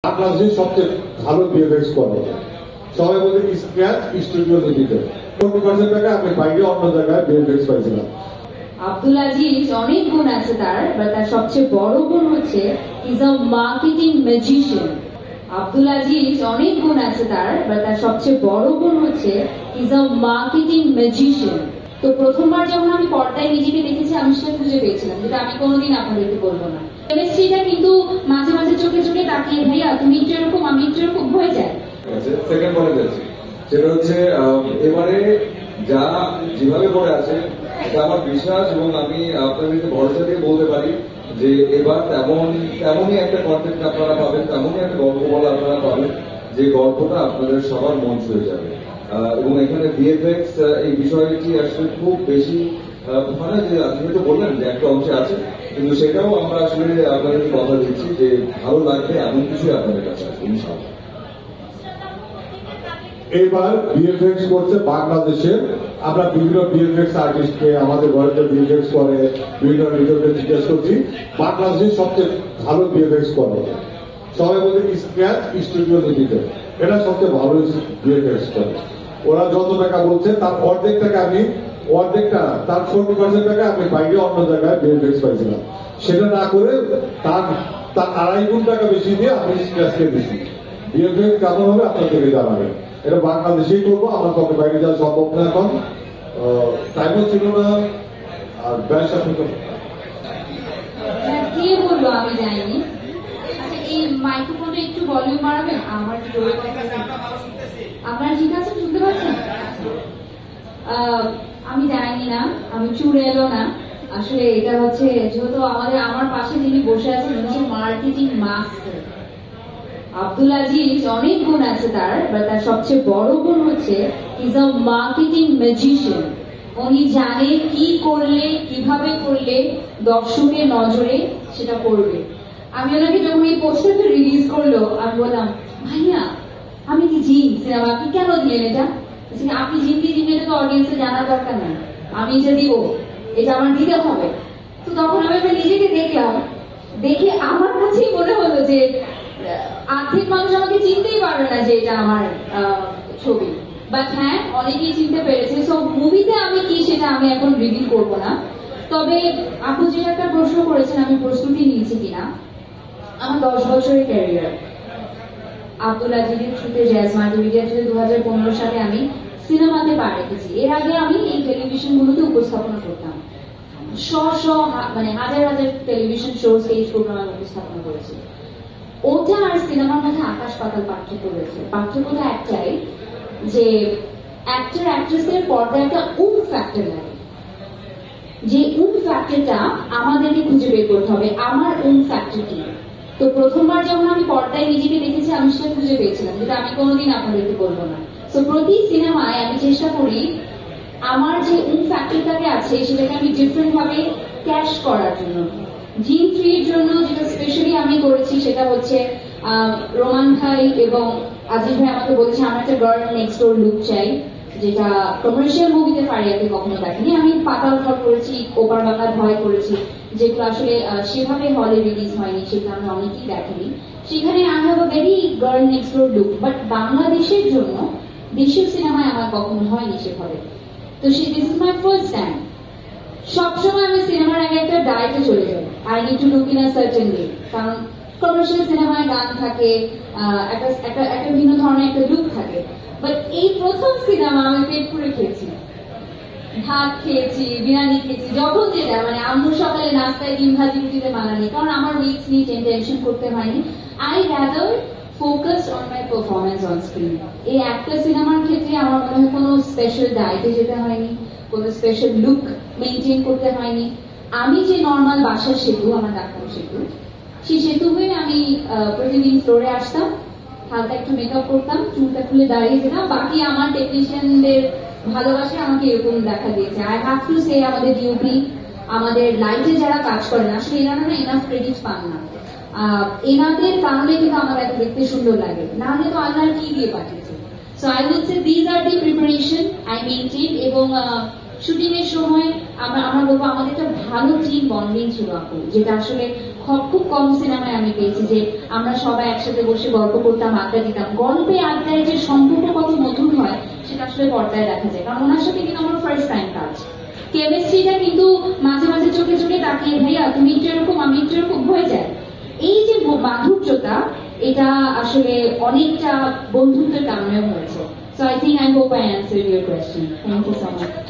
বাংলাদেশের সবচেয়ে ভালো বিএফএক্স করে সবাই বলে স্ক্র্যাচ স্টুডিও লিমিটেড 40% টাকা আমি বাইরে অন্য জায়গায় বিএফএক্স পাইছিলাম। আব্দুল আজিজ অনেক গুণ আছে তার, বাট তার সবচেয়ে বড় গুণ হচ্ছে is a marketing magician. Abdul Aziz অনেক গুণ আছে তার, বাট তার সবচেয়ে বড় গুণ হচ্ছে ইজ আ মার্কেটিং ম্যাজিশিয়ান। তো প্রথমবার যখন আমি পর্দায় নিজেকে দেখেছি আমি সেটা খুঁজে পেয়েছিলাম, যেটা আমি কোনোদিন আপনাদেরকে বলবো না। কেমিস্ট্রিটা কিন্তু মাঝে মাঝে চোখে চোখে তাকিয়ে ভাইয়া তুমি একটু এরকম আমি একটু এরকম হয়ে যায়। সেকেন্ড বলে যাচ্ছি, সেটা হচ্ছে এবারে যা যেভাবে করে আছে এটা আমার বিশ্বাস এবং আমি আপনাদেরকে ভরসা দিয়ে বলতে পারি যে এবার তেমনই একটা কন্টেন্ট আপনারা পাবেন, তেমনই একটা গল্প বলা আপনারা পাবেন যে গল্পটা আপনাদের সবার মন ছুঁয়ে যাবে। এবং এখানে ভিএফএক্স এই বিষয়টি আসলে খুব বেশি হয় না, যে আপনি তো বললেন যে একটা অংশে আছে, কিন্তু সেটাও আমরা আসলে আপনাদেরকে কথা দিচ্ছি যে ভালো লাগবে এমন কিছুই আপনাদের কাছে আছে ইনশাআল্লাহ। এইবার বিএফএক্স করছে বাংলাদেশে। আমরা বিভিন্ন বিএফএক্স আর্টিস্টকে আমাদের ঘরে বিএফএক্স করে বিভিন্ন রিটোকে জিজ্ঞেস করছি, বাংলাদেশের সবচেয়ে ভালো বিএফএক্স করে সবাই বলে স্ক্র্যাচ স্টুডিও লিমিটেড, এটা সবচেয়ে ভালো বিএফএক্স করে। ওরা যত টাকা বলছে তার অর্ধেকটা তার 40% টাকা আমি বাইরে অন্য জায়গায় বিএফএক্স পাইছিলাম। সেটা না করে তার 2.5 গুণ টাকা বেশি দিয়ে আমি স্ক্র্যাচকে দিচ্ছি। বিএফএক্স কেমন হবে আপনাদেরকে জানাবেন, এটা বাংলাদেশেই করবো, আমার পক্ষে বাইরে যাওয়া সম্ভব না এখন, টাইমও ছিল না আর ব্যবসা থেকে। কে বললো আমি যাইনি? এই মাইক্রোফোনটা একটু ভলিউম বাড়াবেন, আমার আপনারা ঠিক আছে শুনতে পাচ্ছেন? আমি যাইনি না, আমি চুড়ে এলো না। আসলে এটা হচ্ছে যেহেতু আমার পাশে যিনি বসে আছেন উনি মার্কেটিং মাস্টার। আব্দুল আজিজ অনেক গুণ আছে তার, বাট তার সবচেয়ে বড় গুণ হচ্ছে ইজ আ মার্কেটিং ম্যাজিশিয়ান। উনি জানে কি করলে কিভাবে করলে দর্শকের নজরে সেটা করবে। আমি ওনাকে যখন এই পোস্টারটা রিলিজ করলো আমি বললাম ভাইয়া আমি কি জিন সিনেমা আপনি কেন দিলেন এটা? আপনি জিন দিয়ে এটা তো অডিয়েন্সের জানার দরকার নেই, আমি এটা দিব, এটা আমার দিতে হবে। তো তখন আমি নিজেকে দেখলাম, দেখে আমার কাছেই মনে হলো যে আর্থিক মানুষ আমাকে চিনতেই পারবে না যে এটা আমার ছবি, বাট হ্যাঁ অনেকেই চিনতে পেরেছে। সো মুভিতে আমি কি সেটা আমি এখন রিভিল করবো না। তবে আপু যে একটা প্রশ্ন করেছেন আমি প্রস্তুতি নিয়েছি কিনা, আমার 10 বছরের ক্যারিয়ার আব্দুল আজিজের থ্রুতে জ্যাজ মাল্টিমিডিয়া থ্রুতে 2015 সালে আমি সিনেমাতে পা রেখেছি। এর আগে আমি এই টেলিভিশন গুলোতে উপস্থাপনা করতাম, মানে হাজার হাজার টেলিভিশন শো স্টেজ প্রোগ্রাম উপস্থাপনা করেছি। ওটা আর সিনেমার মধ্যে আকাশ পাতাল পার্থক্য রয়েছে। পার্থক্যটা একটাই যে অ্যাক্টর অ্যাক্ট্রেসদের পর্দায় একটা ফ্যাক্টর লাগে, যে ফ্যাক্টরটা আমাদেরকে খুঁজে বের করতে হবে। আমার ফ্যাক্টর কি? তো প্রথমবার যখন আমি পর্দায় নিজেকে দেখেছি আমি সেটা খুঁজে পেয়েছিলাম, যেটা আমি কোনোদিন আপনাদেরকে বলবো না। তো প্রতি সিনেমায় আমি চেষ্টা করি আমার যে ফ্যাক্টরটাকে আছে সেটাকে আমি ডিফারেন্ট ভাবে ক্যাশ করার জন্য। জিন 3 এর জন্য যেটা স্পেশালি আমি করেছি সেটা হচ্ছে রোমান ভাই এবং আজিজ ভাই আমাকে বলেছে আমার একটা গার্ল নেক্সট ডোর লুক চাই, যেটা কমার্শিয়াল মুভিতে ফারিয়াকে কখনো দেখেনি। আমি পাতাল ঘর করেছি, ওপার বাংলার ভয় করেছি, যেগুলো আসলে সেভাবে হলে রিলিজ হয়নি, সেখানে অনেকেই দেখেনি। সেখানে I have a very girl next door look, but বাংলাদেশের জন্য দেশীয় সিনেমায় আমার কখনো হয়নি সেভাবে। তো this is my first time. সবসময় আমি সিনেমার আগে একটা ডায়েটে চলে যাই, I need to look in a certain way, কারণ কমার্শিয়াল সিনেমায় গান থাকে, একটা ভিন্ন ধরনের একটা লুক থাকে। বাট এই প্রথম সিনেমা আমি পেট পুরে খেয়েছি, ভাত খেয়েছি, বিরিয়ানি খেয়েছি, যখন যেটা মানে আম্মুর সকালে নাস্তায় ডিম ভাজি রুটিতে বানানি, কারণ আমার উইকস নিয়ে টেনশন করতে হয়নি। I rather focus on my performance on screen. এই একটা সিনেমার ক্ষেত্রে আমার মনে হয় কোনো স্পেশাল ডায়েটে যেতে হয়নি, কোনো স্পেশাল লুক মেনটেন করতে হয়নি। আমি যে নর্মাল বাসার সেতু, আমার ডাক্তার সেতু, সেই সেতু হয়ে আমি প্রতিদিন ফ্লোরে আসতাম, হালকা একটু মেকআপ করতাম, চুলটা খুলে দাঁড়িয়ে যেতাম। বাকি আমার টেকনিশিয়ানদের ভালোবাসা আমাকে এরকম দেখা দিয়েছে। আই হ্যাভ টু সে আমাদের ডিউটি, আমাদের লাইটে যারা কাজ করেন আসলে এনারা না এনাফ ক্রেডিট পান না, এনাদের কারণে কিন্তু আমার এত দেখতে সুন্দর লাগে, না হলে তো আল্লাহর কি দিয়ে পাঠিয়েছে। So I would say these are the preparation I maintain. এবং শুটিং এর সময় আমার বলবো আমাদের একটা ভালো টিম বন্ডিং ছিল আপু, যেটা আসলে খুব কম সিনেমায় আমি পেয়েছি যে আমরা সবাই একসাথে বসে গল্প করতাম, আড্ডা দিতাম। গল্পে আড্ডায় যে সম্পর্ক কত মধুর হয় সেটা আসলে পর্দায় দেখা যায়, কারণ ওনার সাথে কিন্তু আমার ফার্স্ট টাইম কাজ। কেমিস্ট্রিটা কিন্তু মাঝে মাঝে চোখে চোখে তাকিয়ে ভাইয়া তুমি একটু এরকম আমি একটু এরকম হয়ে যায়। এই যে মাধুর্যতা, এটা আসলে অনেকটা বন্ধুত্বের কারণে হয়েছে। So I think I hope I answered your question. Thank you so much.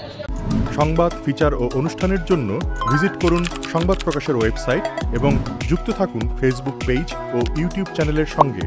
সংবাদ, ফিচার ও অনুষ্ঠানের জন্য ভিজিট করুন সংবাদ প্রকাশের ওয়েবসাইট এবং যুক্ত থাকুন ফেসবুক পেজ ও ইউটিউব চ্যানেলের সঙ্গে।